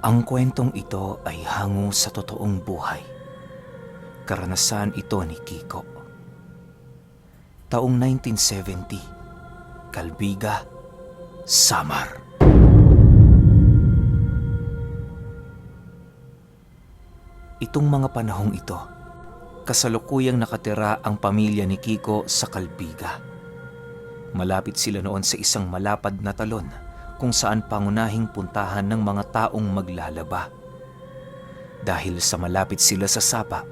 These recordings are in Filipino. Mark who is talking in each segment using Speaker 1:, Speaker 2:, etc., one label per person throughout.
Speaker 1: Ang kwentong ito ay hango sa totoong buhay. Karanasan ito ni Kiko. Taong 1970, Calbiga, Samar. Itong mga panahong ito, kasalukuyang nakatira ang pamilya ni Kiko sa Calbiga. Malapit sila noon sa isang malapad na talon kung saan pangunahing puntahan ng mga taong maglalaba. Dahil sa malapit sila sa sapa,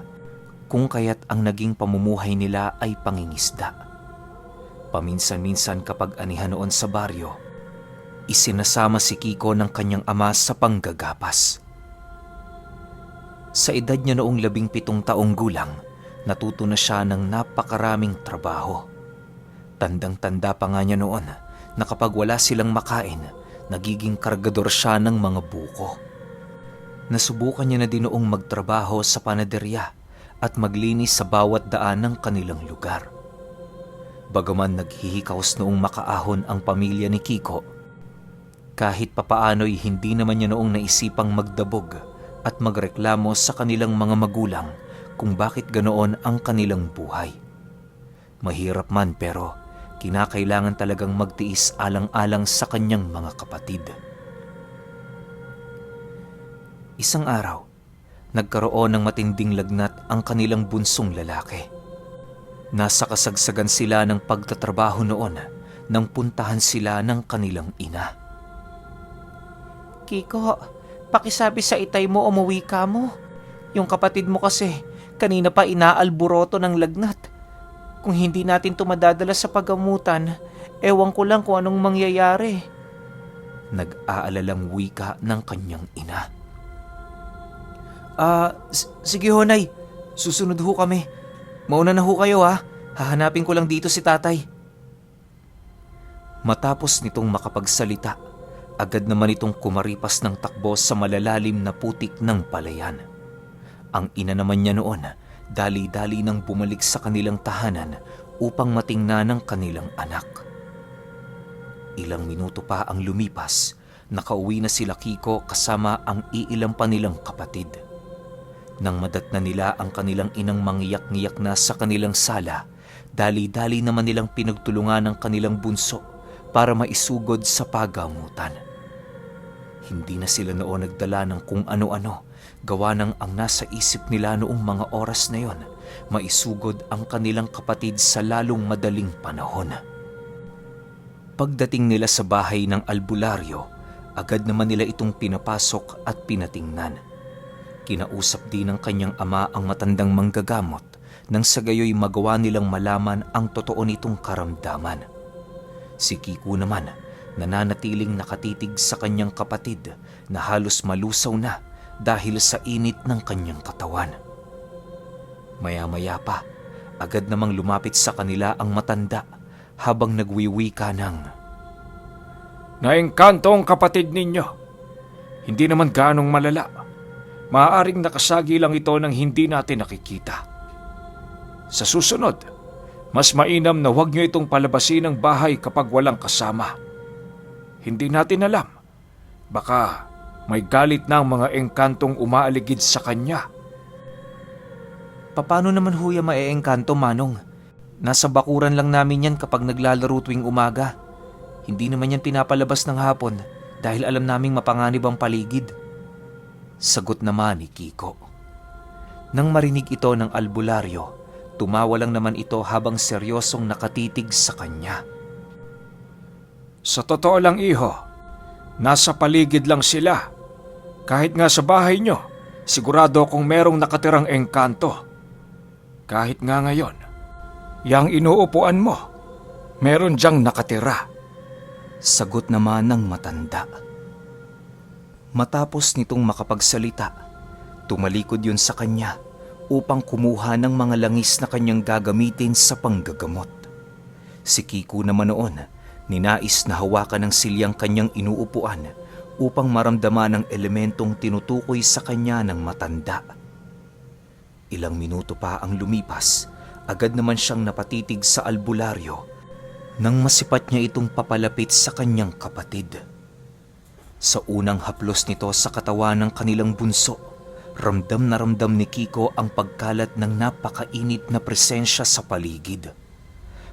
Speaker 1: kung kaya't ang naging pamumuhay nila ay pangingisda. Paminsan-minsan kapag anihan noon sa baryo, isinasama si Kiko ng kanyang ama sa panggagapas. Sa edad niya noong 17 taong gulang, natuto na siya ng napakaraming trabaho. Tandang-tanda pa nga niya noon na kapag wala silang makain, nagiging kargador siya ng mga buko. Nasubukan niya na din noong magtrabaho sa panaderya at maglinis sa bawat daan ng kanilang lugar. Bagaman naghihikaos noong makaahon ang pamilya ni Kiko, kahit papaano'y hindi naman niya noong naisipang magdabog at magreklamo sa kanilang mga magulang kung bakit ganoon ang kanilang buhay. Mahirap man pero kinakailangan talagang magtiis alang-alang sa kanyang mga kapatid. Isang araw, nagkaroon ng matinding lagnat ang kanilang bunsong lalaki. Nasa kasagsagan sila ng pagtatrabaho noon nang puntahan sila ng kanilang ina.
Speaker 2: Kiko, pakisabi sa itay mo umuwi ka mo. Yung kapatid mo kasi, kanina pa inaalburoto ng lagnat. Kung hindi natin ito madadala sa paggamutan, ewan ko lang kung anong mangyayari.
Speaker 1: Nag-aalalang wika ng kanyang ina.
Speaker 2: Sige ho, Nay. Susunod ho kami. Mauna na ho kayo ha. Hahanapin ko lang dito si tatay.
Speaker 1: Matapos nitong makapagsalita, agad naman itong kumaripas ng takbo sa malalalim na putik ng palayan. Ang ina naman niya noon, dali-dali nang bumalik sa kanilang tahanan upang matingnan ang kanilang anak. Ilang minuto pa ang lumipas, nakauwi na sila Kiko kasama ang iilang pa nilang kapatid. Nang madatna nila ang kanilang inang mangiyak-ngiyak na sa kanilang sala, dali-dali naman nilang pinagtulungan ang kanilang bunso para maisugod sa pagamutan. Hindi na sila noon nagdala ng kung ano-ano, gawa ng ang nasa isip nila noong mga oras na yon, maisugod ang kanilang kapatid sa lalong madaling panahon. Pagdating nila sa bahay ng albularyo, agad naman nila itong pinapasok at pinatingnan. Kinausap din ng kanyang ama ang matandang manggagamot nang sa gayoy magawa nilang malaman ang totoo nitong karamdaman. Si Kiko naman, nananatiling nakatitig sa kanyang kapatid na halos malusaw na dahil sa init ng kanyang katawan. Maya-maya pa, agad namang lumapit sa kanila ang matanda habang nagwiwika ng,
Speaker 3: "Naengkanto ang kapatid ninyo. Hindi naman ganong malala. Maaaring nakasagi lang ito nang hindi natin nakikita. Sa susunod, mas mainam na huwag nyo itong palabasin ng bahay kapag walang kasama. Hindi natin alam. Baka may galit na ang mga engkantong umaaligid sa kanya."
Speaker 2: Paano naman huya maeengkanto, Manong? Nasa bakuran lang namin yan kapag naglalaro tuwing umaga. Hindi naman yan pinapalabas ng hapon dahil alam naming mapanganib ang paligid.
Speaker 1: Sagot naman ni Kiko. Nang marinig ito ng albularyo, tumawa lang naman ito habang seryosong nakatitig sa kanya.
Speaker 3: "Sa totoo lang, iho, nasa paligid lang sila. Kahit nga sa bahay nyo, sigurado akong merong nakatirang engkanto. Kahit nga ngayon, yang inuupuan mo, meron diyang nakatira."
Speaker 1: Sagot naman ng matanda. Matapos nitong makapagsalita, tumalikod yun sa kanya upang kumuha ng mga langis na kanyang gagamitin sa panggagamot. Si Kiko naman noon, ninais na hawakan ng silyang kanyang inuupuan upang maramdaman ang elementong tinutukoy sa kanya ng matanda. Ilang minuto pa ang lumipas, agad naman siyang napatitig sa albularyo nang masipat niya itong papalapit sa kanyang kapatid. Sa unang haplos nito sa katawan ng kanilang bunso, ramdam na ramdam ni Kiko ang pagkalat ng napakainit na presensya sa paligid.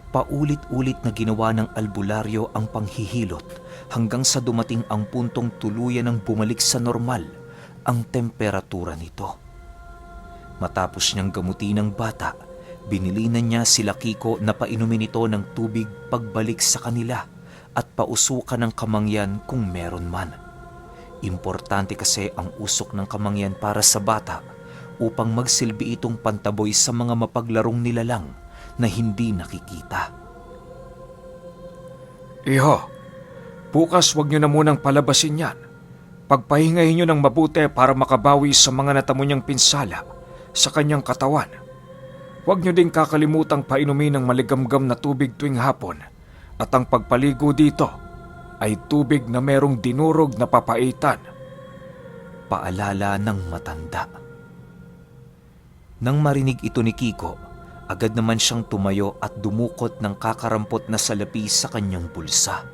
Speaker 1: Paulit-ulit na ginawa ng albularyo ang panghihilot hanggang sa dumating ang puntong tuluyan ng bumalik sa normal ang temperatura nito. Matapos niyang gamutin ng bata, binilinan niya sila Kiko na painumin ito ng tubig pagbalik sa kanila at pausukan ng kamangyan kung meron man. Importante kasi ang usok ng kamangyan para sa bata upang magsilbi itong pantaboy sa mga mapaglarong nilalang na hindi nakikita.
Speaker 3: Iho, bukas wag niyo na munang palabasin yan. Pagpahingahin niyo ng mabuti para makabawi sa mga natamo niyang pinsala sa kanyang katawan. Huwag niyo din kakalimutang painumin ng maligamgam na tubig tuwing hapon at ang pagpaligo dito ay tubig na merong dinurog na papaitan.
Speaker 1: Paalala ng matanda. Nang marinig ito ni Kiko, agad naman siyang tumayo at dumukot ng kakarampot na salapi sa kanyang bulsa.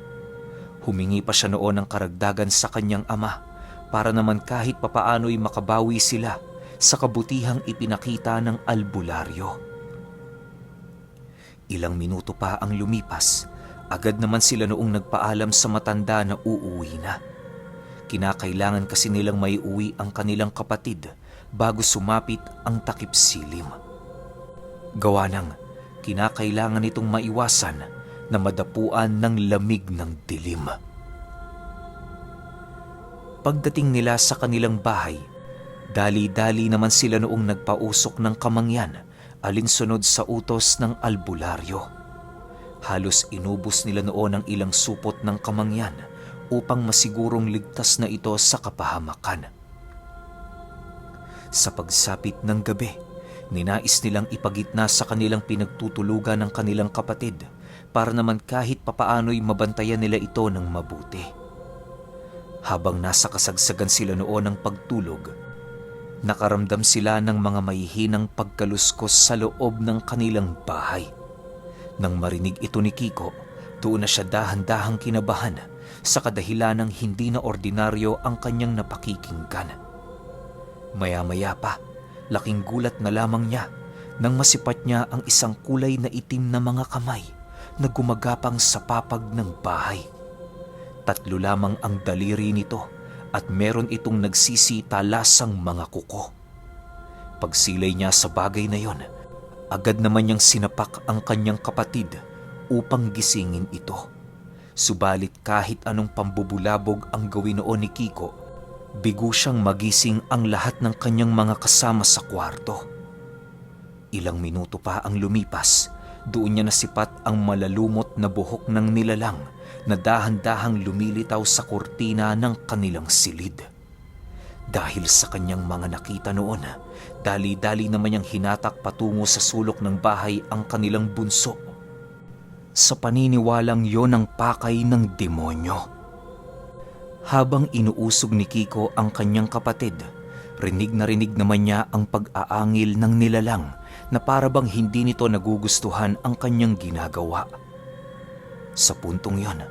Speaker 1: Humingi pa siya noon ng karagdagan sa kanyang ama para naman kahit papaano'y makabawi sila sa kabutihang ipinakita ng albularyo. Ilang minuto pa ang lumipas, agad naman sila noong nagpaalam sa matanda na uuwi na. Kinakailangan kasi nilang maiuwi ang kanilang kapatid bago sumapit ang takip silim. Gawa ng kinakailangan nitong maiwasan na madapuan ng lamig ng dilim. Pagdating nila sa kanilang bahay, dali-dali naman sila noong nagpausok ng kamangyan alinsunod sa utos ng albularyo. Halos inubos nila noon ang ilang supot ng kamangyan upang masigurong ligtas na ito sa kapahamakan. Sa pagsapit ng gabi, ninais nilang ipagitna sa kanilang pinagtutulugan ng kanilang kapatid para naman kahit papaano'y mabantayan nila ito ng mabuti. Habang nasa kasagsagan sila noon ng pagtulog, nakaramdam sila ng mga mahihinang pagkaluskos sa loob ng kanilang bahay. Nang marinig ito ni Kiko, doon na siya dahan-dahang kinabahan sa kadahilanang hindi na ordinaryo ang kanyang napakikinggan. Maya-maya pa, laking gulat na lamang niya nang masipat niya ang isang kulay na itim na mga kamay na gumagapang sa papag ng bahay. 3 lamang ang daliri nito at meron itong nagsisitalasang mga kuko. Pagsilay niya sa bagay na yon, agad naman niyang sinapak ang kanyang kapatid upang gisingin ito. Subalit kahit anong pambubulabog ang gawin noon ni Kiko, bigo siyang magising ang lahat ng kanyang mga kasama sa kwarto. Ilang minuto pa ang lumipas, doon niya nasipat ang malalumot na buhok ng nilalang na dahan-dahang lumilitaw sa kurtina ng kanilang silid. Dahil sa kanyang mga nakita noon, dali-dali naman niyang hinatak patungo sa sulok ng bahay ang kanilang bunso. Sa paniniwalang yon ang pakay ng demonyo. Habang inuusog ni Kiko ang kanyang kapatid, rinig na rinig naman niya ang pag-aangil ng nilalang na parabang hindi nito nagugustuhan ang kanyang ginagawa. Sa puntong yon,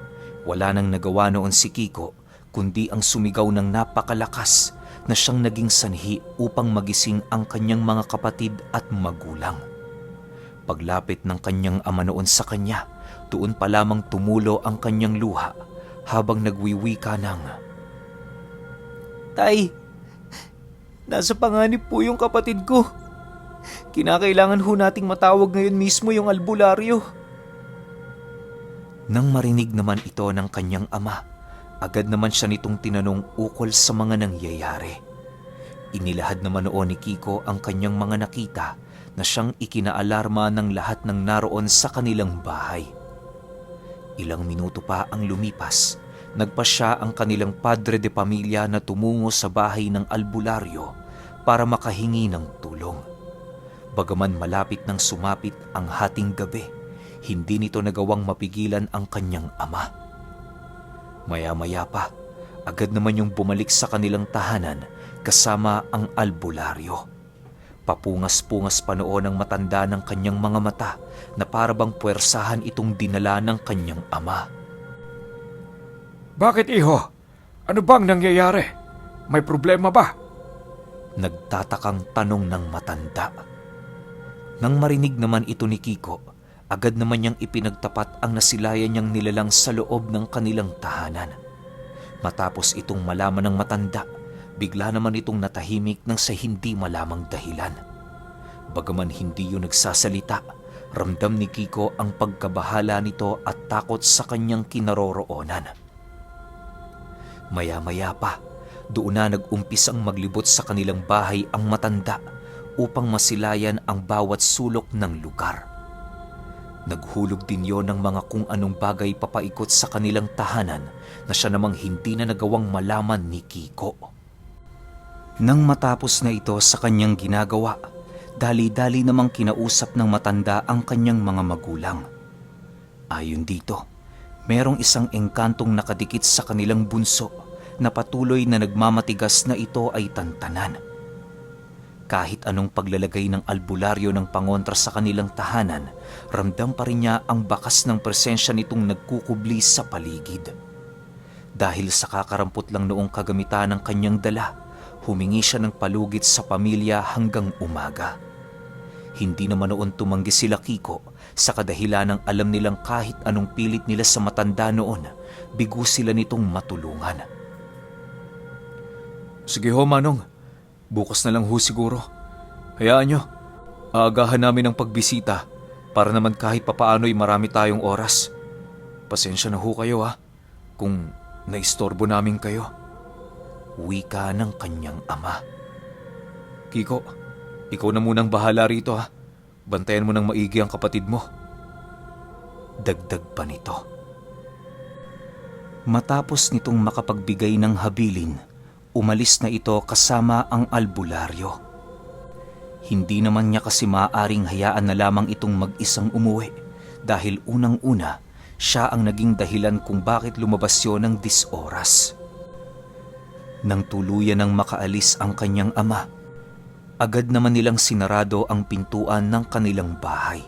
Speaker 1: wala nang nagawa noon si Kiko kundi ang sumigaw ng napakalakas na siyang naging sanhi upang magising ang kanyang mga kapatid at magulang. Paglapit ng kanyang ama noon sa kanya, doon pa lamang tumulo ang kanyang luha habang nagwiwika ng,
Speaker 2: Tay, nasa panganib po yung kapatid ko. Kinakailangan ho nating matawag ngayon mismo yung albularyo.
Speaker 1: Nang marinig naman ito ng kanyang ama, agad naman siya nitong tinanong ukol sa mga nangyayari. Inilahad naman noon ni Kiko ang kanyang mga nakita na siyang ikinaalarma ng lahat ng naroon sa kanilang bahay. Ilang minuto pa ang lumipas, nagpasya ang kanilang padre de pamilya na tumungo sa bahay ng albularyo para makahingi ng tulong. Bagaman malapit nang sumapit ang hating gabi, hindi nito nagawang mapigilan ang kanyang ama. Maya-maya pa, agad naman yung bumalik sa kanilang tahanan kasama ang albularyo. Papungas-pungas pa noon ang matanda ng kanyang mga mata na parabang puwersahan itong dinala ng kanyang ama.
Speaker 3: Bakit iho? Ano bang nangyayari? May problema ba?
Speaker 1: Nagtatakang tanong ng matanda. Nang marinig naman ito ni Kiko, agad naman niyang ipinagtapat ang nasilayan niyang nilalang sa loob ng kanilang tahanan. Matapos itong malaman ng matanda, bigla naman itong natahimik nang sa hindi malamang dahilan. Bagaman hindi yun nagsasalita, ramdam ni Kiko ang pagkabahala nito at takot sa kanyang kinaroroonan. Maya-maya pa, doon na nag-umpisang maglibot sa kanilang bahay ang matanda upang masilayan ang bawat sulok ng lugar. Naghulog din yon ng mga kung anong bagay papaikot sa kanilang tahanan na siya namang hindi na nagawang malaman ni Kiko. Nang matapos na ito sa kanyang ginagawa, dali-dali namang kinausap ng matanda ang kanyang mga magulang. Ayon dito, merong isang engkantong nakadikit sa kanilang bunso na patuloy na nagmamatigas na ito ay tantanan. Kahit anong paglalagay ng albularyo ng pangontra sa kanilang tahanan, ramdam pa rin niya ang bakas ng presensya nitong nagkukubli sa paligid. Dahil sa kakarampot lang noong kagamitan ng kanyang dala, humingi siya ng palugit sa pamilya hanggang umaga. Hindi naman noon tumanggi sila Kiko sa kadahilan ng alam nilang kahit anong pilit nila sa matanda noon, bigo sila nitong matulungan.
Speaker 3: Sige ho, Manong. Bukas na lang ho siguro. Hayaan nyo. Aagahan namin ang pagbisita para naman kahit papaano'y marami tayong oras. Pasensya na ho kayo kung naistorbo namin kayo.
Speaker 1: Wika ng kanyang ama.
Speaker 3: Kiko, ikaw na munang bahala rito Bantayan mo ng maigi ang kapatid mo.
Speaker 1: Dagdag pa nito. Matapos nitong makapagbigay ng habilin, umalis na ito kasama ang albularyo. Hindi naman niya kasi maaaring hayaan na lamang itong mag-isang umuwi dahil unang-una, siya ang naging dahilan kung bakit lumabas yun ng 10 oras. Nang tuluyan ng makaalis ang kanyang ama, agad naman nilang sinarado ang pintuan ng kanilang bahay.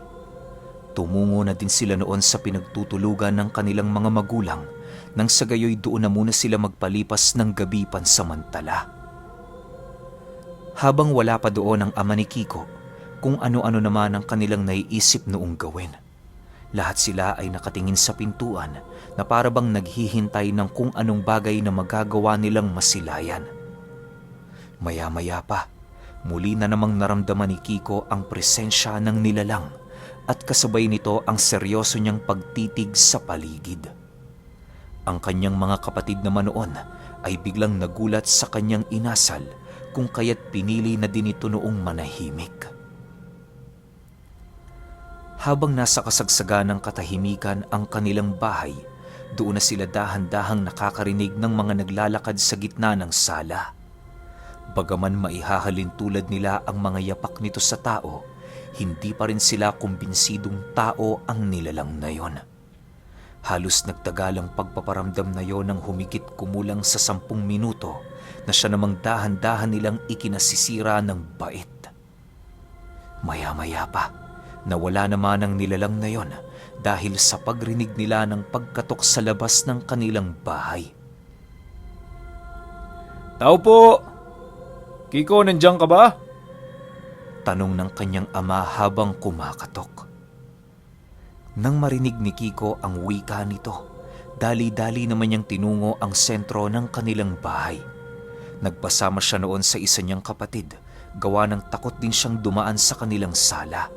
Speaker 1: Tumungo na din sila noon sa pinagtutulugan ng kanilang mga magulang nang sa gayoy doon na muna sila magpalipas ng gabi pansamantala. Habang wala pa doon ang ama ni Kiko, kung ano-ano naman ang kanilang naiisip noong gawin. Lahat sila ay nakatingin sa pintuan na para bang naghihintay ng kung anong bagay na magagawa nilang masilayan. Maya-maya pa, muli na namang naramdaman ni Kiko ang presensya ng nilalang at kasabay nito ang seryoso niyang pagtitig sa paligid. Ang kanyang mga kapatid naman noon ay biglang nagulat sa kanyang inasal kung kaya't pinili na din ito noong manahimik. Habang nasa kasagsagan ng katahimikan ang kanilang bahay, doon na sila dahan-dahang nakakarinig ng mga naglalakad sa gitna ng sala. Bagaman maihahalin tulad nila ang mga yapak nito sa tao, hindi pa rin sila kumbinsidong tao ang nilalang na yon. Halos nagtagalang pagpaparamdam na yon ng humigit kumulang sa 10 minuto na siya namang dahan-dahan nilang ikinasisira ng bait. Maya-maya pa, nawala naman ang nilalang na yon dahil sa pagrinig nila ng pagkatok sa labas ng kanilang bahay.
Speaker 3: Tao po! Kiko, nandiyan ka ba?
Speaker 1: Tanong ng kanyang ama habang kumakatok. Nang marinig ni Kiko ang wika nito, dali-dali naman niyang tinungo ang sentro ng kanilang bahay. Nagpasama siya noon sa isa niyang kapatid, gawa ng takot din siyang dumaan sa kanilang sala.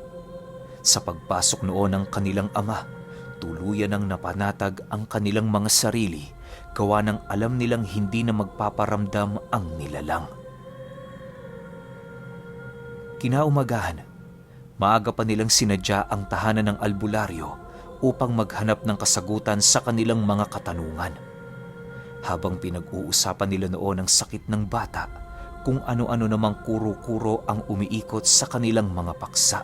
Speaker 1: Sa pagpasok noon ng kanilang ama, tuluyan ng napanatag ang kanilang mga sarili, gawa ng alam nilang hindi na magpaparamdam ang nilalang. Kinaumagahan, maaga pa nilang sinadya ang tahanan ng albularyo upang maghanap ng kasagutan sa kanilang mga katanungan. Habang pinag-uusapan nila noon ang sakit ng bata, kung ano-ano namang kuro-kuro ang umiikot sa kanilang mga paksa.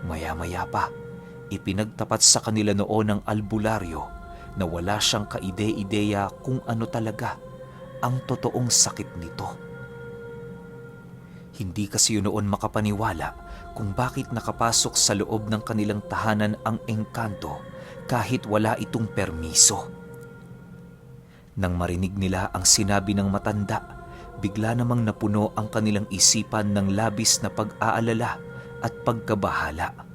Speaker 1: Maya-maya pa, ipinagtapat sa kanila noon ng albularyo na wala siyang kaide-ideya kung ano talaga ang totoong sakit nito. Hindi kasi yun noon makapaniwala kung bakit nakapasok sa loob ng kanilang tahanan ang engkanto kahit wala itong permiso. Nang marinig nila ang sinabi ng matanda, bigla namang napuno ang kanilang isipan ng labis na pag-aalala at pagkabahala.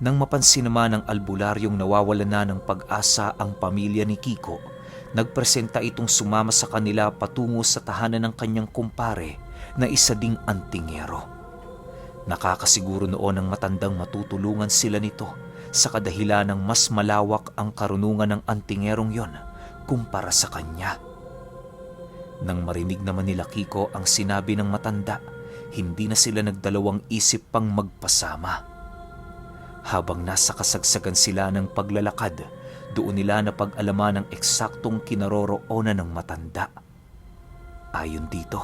Speaker 1: Nang mapansin naman ng albularyong nawawala na ng pag-asa ang pamilya ni Kiko, nagpresenta itong sumama sa kanila patungo sa tahanan ng kanyang kumpare na isa ding antingero. Nakakasiguro noon ang matandang matutulungan sila nito sa kadahilan ng mas malawak ang karunungan ng antingerong yon kumpara sa kanya. Nang marinig naman nila Kiko ang sinabi ng matanda, hindi na sila nagdalawang isip pang magpasama. Habang nasa kasagsagan sila ng paglalakad, doon nila napag-alaman ang eksaktong kinaroroonan ng matanda. Ayon dito,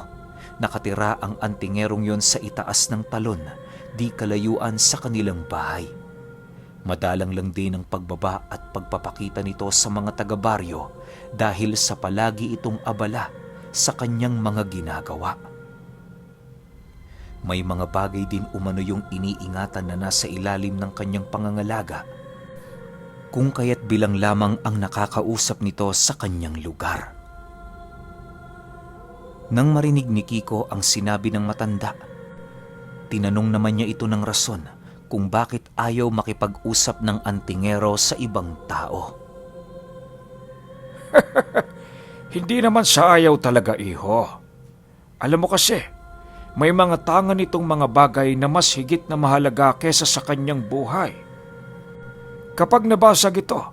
Speaker 1: nakatira ang antingerong yon sa itaas ng talon, di kalayuan sa kanilang bahay. Madalang lang din ang pagbaba at pagpapakita nito sa mga taga-baryo dahil sa palagi itong abala sa kanyang mga ginagawa. May mga bagay din umano yung iniingatan na nasa ilalim ng kanyang pangangalaga, kung kaya't bilang lamang ang nakakausap nito sa kanyang lugar. Nang marinig ni Kiko ang sinabi ng matanda, tinanong naman niya ito ng rason kung bakit ayaw makipag-usap ng antingero sa ibang tao.
Speaker 3: Hindi naman sa ayaw talaga, iho. Alam mo kasi, may mga tangan itong mga bagay na mas higit na mahalaga kesa sa kanyang buhay. Kapag nabasag ito,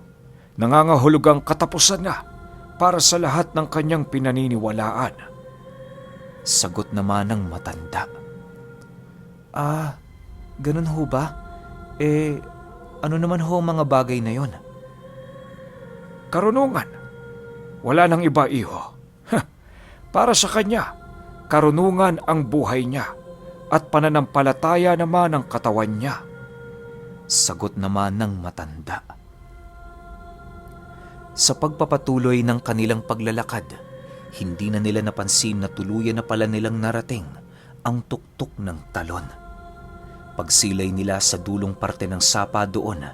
Speaker 3: nangangahulugang katapusan na para sa lahat ng kanyang pinaniniwalaan.
Speaker 1: Sagot naman ng matanda.
Speaker 2: Ganun ho ba? Ano naman ho mga bagay na yon?
Speaker 3: Karunungan. Wala nang iba, iho. Para sa kanya, karunungan ang buhay niya at pananampalataya naman ang katawan niya.
Speaker 1: Sagot naman ng matanda. Sa pagpapatuloy ng kanilang paglalakad, hindi na nila napansin na tuluyan na pala nilang narating ang tuktok ng talon. Pagsilay nila sa dulong parte ng sapa doon,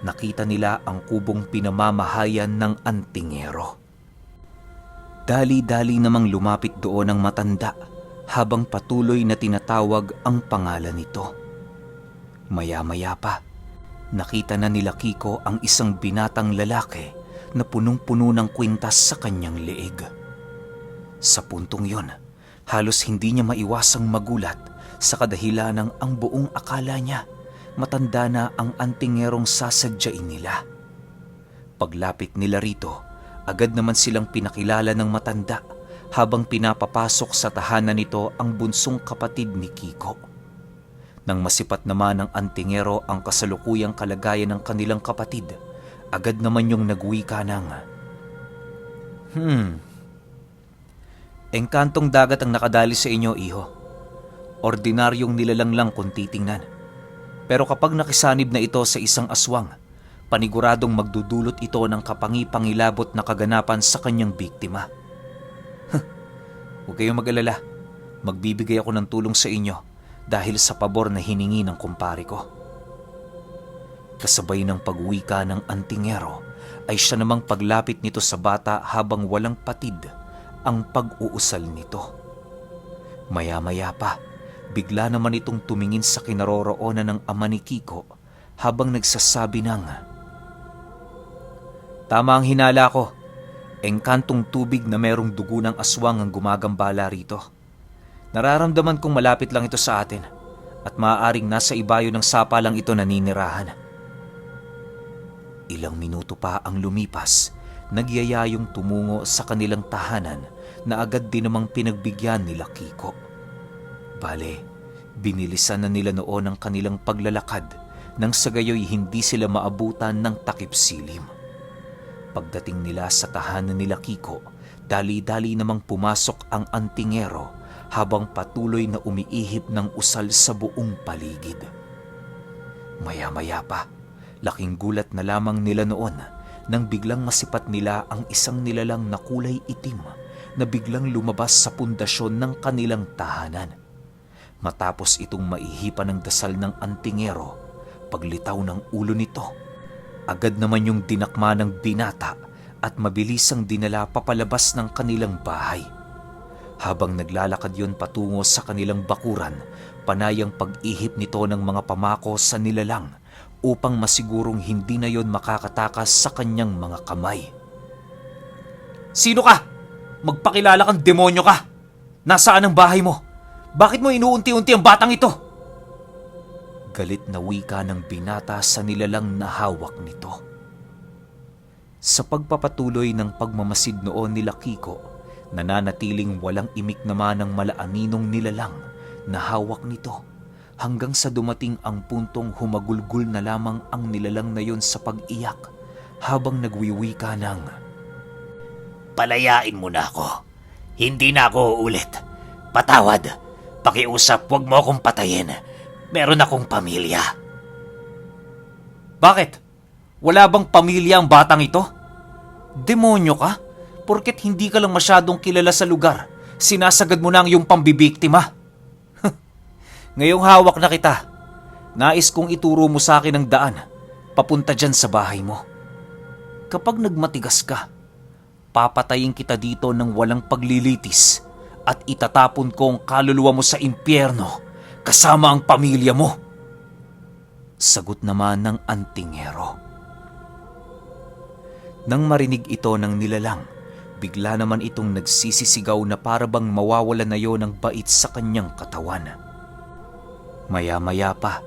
Speaker 1: nakita nila ang kubong pinamamahayan ng antingero. Dali-dali namang lumapit doon ang matanda habang patuloy na tinatawag ang pangalan nito. Maya-maya pa, nakita na nila Kiko ang isang binatang lalaki na punong-puno ng kwintas sa kanyang leeg. Sa puntong yon, halos hindi niya maiwasang magulat sa kadahilanang ang buong akala niya matanda na ang antingerong sasadyain nila. Paglapit nila rito, agad naman silang pinakilala ng matanda habang pinapapasok sa tahanan nito ang bunsong kapatid ni Kiko. Nang masipat naman ng antingero ang kasalukuyang kalagayan ng kanilang kapatid, agad naman yung nagwika ng, Engkantong dagat ang nakadali sa inyo, iho. Ordinaryong nilalang lang kung titingnan. Pero kapag nakisanib na ito sa isang aswang, paniguradong magdudulot ito ng kapangi-pangilabot na kaganapan sa kanyang biktima. Huwag kayong mag-alala. Magbibigay ako ng tulong sa inyo dahil sa pabor na hiningi ng kumpare ko. Kasabay ng pagwika ng antingero ay siya namang paglapit nito sa bata habang walang patid ang pag-uusal nito. Maya-maya pa, bigla naman itong tumingin sa kinaroroonan ng ama ni Kiko habang nagsasabi ng, Tama ang hinala ko. Engkantong tubig na merong dugo ng aswang ang gumagambala rito. Nararamdaman kong malapit lang ito sa atin at maaaring nasa ibayo ng sapa lang ito naninirahan. Ilang minuto pa ang lumipas, nagyayayong tumungo sa kanilang tahanan na agad din namang pinagbigyan nila Kiko. Bale, binilisan na nila noon ang kanilang paglalakad nang sa gayoy hindi sila maabutan ng takip silim. Pagdating nila sa tahanan nila Kiko, dali-dali namang pumasok ang antingero habang patuloy na umiihip ng usal sa buong paligid. Maya-maya pa, laking gulat na lamang nila noon nang biglang masipat nila ang isang nilalang na kulay itim na biglang lumabas sa pundasyon ng kanilang tahanan. Matapos itong maihipan ng dasal ng antingero, paglitaw ng ulo nito, agad naman yung dinakma ng binata at mabilisang dinala papalabas ng kanilang bahay. Habang naglalakad yon patungo sa kanilang bakuran, panay ang pag-ihip nito ng mga pamako sa nilalang upang masigurong hindi na yon makakatakas sa kanyang mga kamay.
Speaker 2: Sino ka? Magpakilala kang demonyo ka! Nasaan ang bahay mo? Bakit mo inuunti-unti ang batang ito?
Speaker 1: Galit na wika ng binata sa nilalang na hawak nito. Sa pagpapatuloy ng pagmamasid noon nila Kiko, nananatiling walang imik naman ang malaaninong nilalang na hawak nito hanggang sa dumating ang puntong humagulgul na lamang ang nilalang na yon sa pag-iyak habang nagwiwika ng,
Speaker 4: Palayain mo na ako. Hindi na ako uulit. Patawad. Pakiusap, huwag mo akong patayin. Meron akong pamilya.
Speaker 2: Bakit? Wala bang pamilya ang batang ito? Demonyo ka? Porket hindi ka lang masyadong kilala sa lugar, sinasagad mo na ang iyong pambibiktima. Ngayong hawak na kita, nais kong ituro mo sa akin ang daan, papunta dyan sa bahay mo. Kapag nagmatigas ka, papatayin kita dito ng walang paglilitis at itatapon ko ang kaluluwa mo sa impyerno kasama ang pamilya mo. Sagot naman ng antingero. Nang marinig ito ng nilalang, bigla naman itong nagsisisigaw na parabang mawawala na yon ng bait sa kanyang katawan. Maya-maya pa,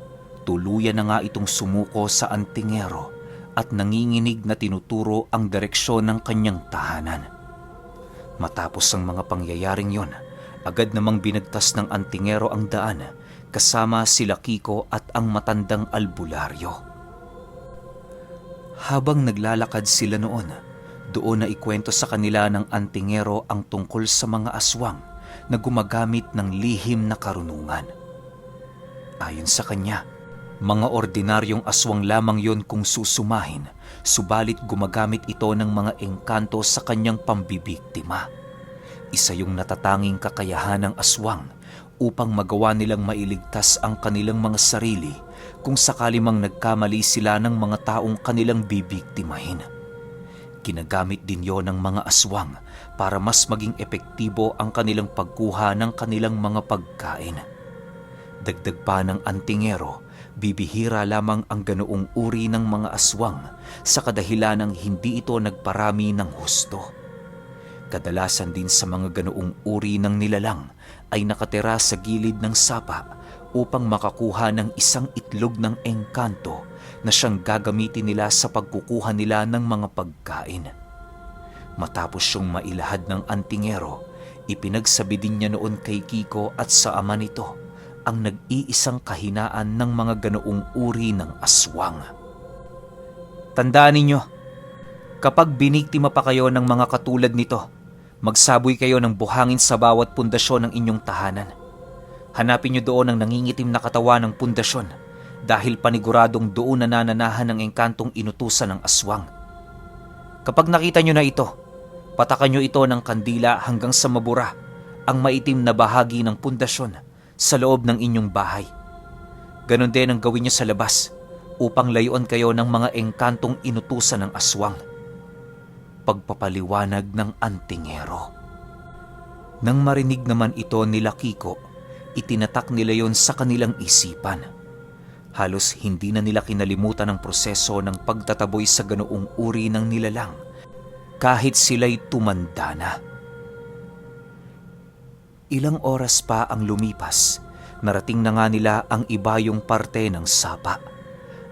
Speaker 2: tuluyan na nga itong sumuko sa antingero at nanginginig na tinuturo ang direksyon ng kanyang tahanan. Matapos ang mga pangyayaring yon, agad namang binagtas ng antingero ang daan kasama sila Kiko at ang matandang albularyo. Habang naglalakad sila noon, doon na ikwento sa kanila ng antingero ang tungkol sa mga aswang na gumagamit ng lihim na karunungan. Ayon sa kanya, mga ordinaryong aswang lamang yon kung susumahin, subalit gumagamit ito ng mga engkanto sa kanyang pambibiktima. Isa yung natatanging kakayahan ng aswang upang magawa nilang mailigtas ang kanilang mga sarili kung sakali mang nagkamali sila ng mga taong kanilang bibiktimahin. Ginagamit din yon ng mga aswang para mas maging epektibo ang kanilang pagkuha ng kanilang mga pagkain. Dagdag pa ng antingero, bibihira lamang ang ganoong uri ng mga aswang sa kadahilanang hindi ito nagparami ng husto. Kadalasan din sa mga ganoong uri ng nilalang ay nakatira sa gilid ng sapa upang makakuha ng isang itlog ng engkanto na siyang gagamitin nila sa pagkukuha nila ng mga pagkain. Matapos siyang mailahad ng antingero, ipinagsabi din niya noon kay Kiko at sa ama nito ang nag-iisang kahinaan ng mga ganoong uri ng aswang. Tandaan ninyo, kapag biniktima pa kayo ng mga katulad nito, magsaboy kayo ng buhangin sa bawat pundasyon ng inyong tahanan. Hanapin niyo doon ang nangingitim na katawan ng pundasyon dahil paniguradong doon nananahan ng engkantong inutusan ng aswang. Kapag nakita niyo na ito, patakan niyo ito ng kandila hanggang sa mabura ang maitim na bahagi ng pundasyon sa loob ng inyong bahay. Ganon din ang gawin niyo sa labas upang layuan kayo ng mga engkantong inutusan ng aswang. Pagpapaliwanag ng antingero. Nang marinig naman ito nila Kiko, itinatak nila yon sa kanilang isipan. Halos hindi na nila kinalimutan ang proseso ng pagtataboy sa ganoong uri ng nilalang kahit sila'y tumanda na. Ilang oras pa ang lumipas, narating na nga nila ang ibayong parte ng sapa.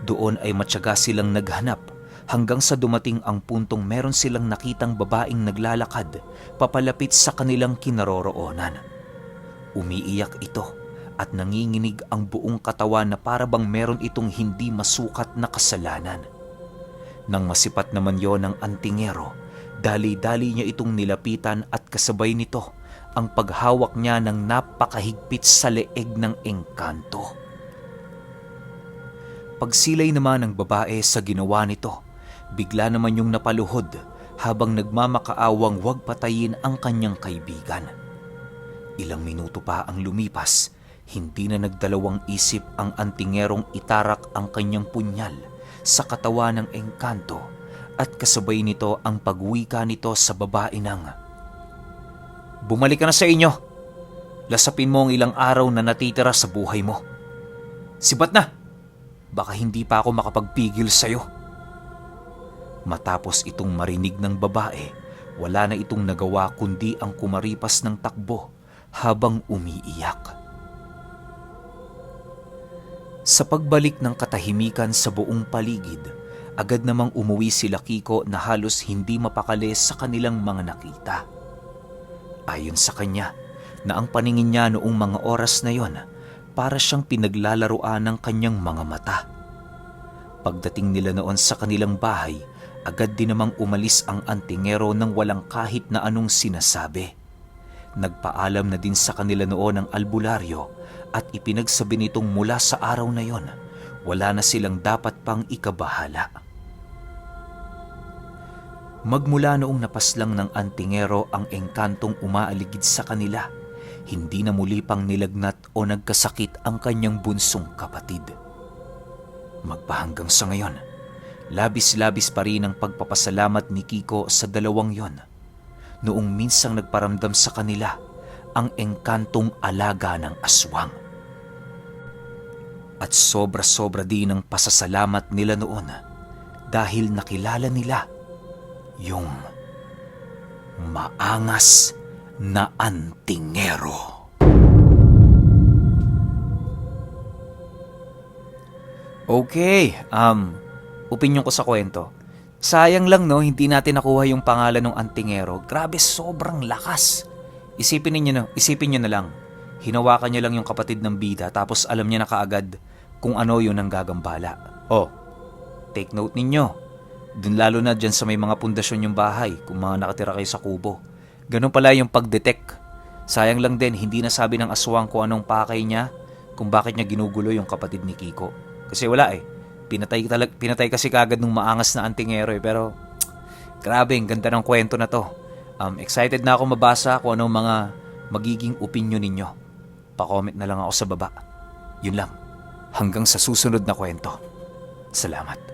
Speaker 2: Doon ay matyaga silang naghanap hanggang sa dumating ang puntong meron silang nakitang babaeng naglalakad papalapit sa kanilang kinaroroonan. Umiiyak ito at nanginginig ang buong katawan na parabang meron itong hindi masukat na kasalanan. Nang masipat naman yon ng antingero, dali-dali niya itong nilapitan at kasabay nito ang paghawak niya ng napakahigpit sa leeg ng engkanto. Pagsilay naman ng babae sa ginawa nito, bigla naman yung napaluhod habang nagmamakaawang huwag patayin ang kanyang kaibigan. Ilang minuto pa ang lumipas, hindi na nagdalawang isip ang antingerong itarak ang kanyang punyal sa katawan ng engkanto
Speaker 1: at kasabay nito ang pagwika nito sa babae ng, "Bumalik ka na sa inyo. Lasapin mo ang ilang araw na natitira sa buhay mo. Sibat na! Baka hindi pa ako makapagpigil sa'yo." Matapos itong marinig ng babae, wala na itong nagawa kundi ang kumaripas ng takbo habang umiiyak. Sa pagbalik ng katahimikan sa buong paligid, agad namang umuwi sila Kiko na halos hindi mapakali sa kanilang mga nakita. Ayon sa kanya, na ang paningin niya noong mga oras na yon para siyang pinaglalaruan ng kanyang mga mata. Pagdating nila noon sa kanilang bahay, agad din namang umalis ang antingero nang walang kahit na anong sinasabi. Nagpaalam na din sa kanila noon ang albularyo at ipinagsabi nitong mula sa araw na yon, wala na silang dapat pang ikabahala. Magmula noong napaslang ng antingero ang engkantong umaaligid sa kanila, hindi na muli pang nilagnat o nagkasakit ang kanyang bunsong kapatid. Magpahanggang sa ngayon, labis-labis pa rin ang pagpapasalamat ni Kiko sa dalawang yon, noong minsang nagparamdam sa kanila ang engkantong alaga ng aswang. At sobra-sobra din ang pasasalamat nila noon dahil nakilala nila yung maangas na antingero.
Speaker 2: Okay, opinyon ko sa kwento. Sayang lang no, hindi natin nakuha yung pangalan ng antingero. Grabe, sobrang lakas. Isipin nyo na lang. Hinawakan niya lang yung kapatid ng bida tapos alam niya na kaagad kung ano yun ang gagambala. Oh, take note ninyo. Dun lalo na dyan sa may mga pundasyon yung bahay kung mga nakatira kayo sa kubo. Ganun pala yung pag-detect. Sayang lang din, hindi nasabi ng aswang kung anong pakay niya, kung bakit niya ginugulo yung kapatid ni Kiko. Kasi wala eh. Pinatay kasi kagad nung maangas na antingero eh. Pero grabe, ang ganda ng kwento na to. Excited na ako mabasa kung anong mga magiging opinion ninyo. Pa-comment na lang ako sa baba. Yun lang. Hanggang sa susunod na kwento. Salamat.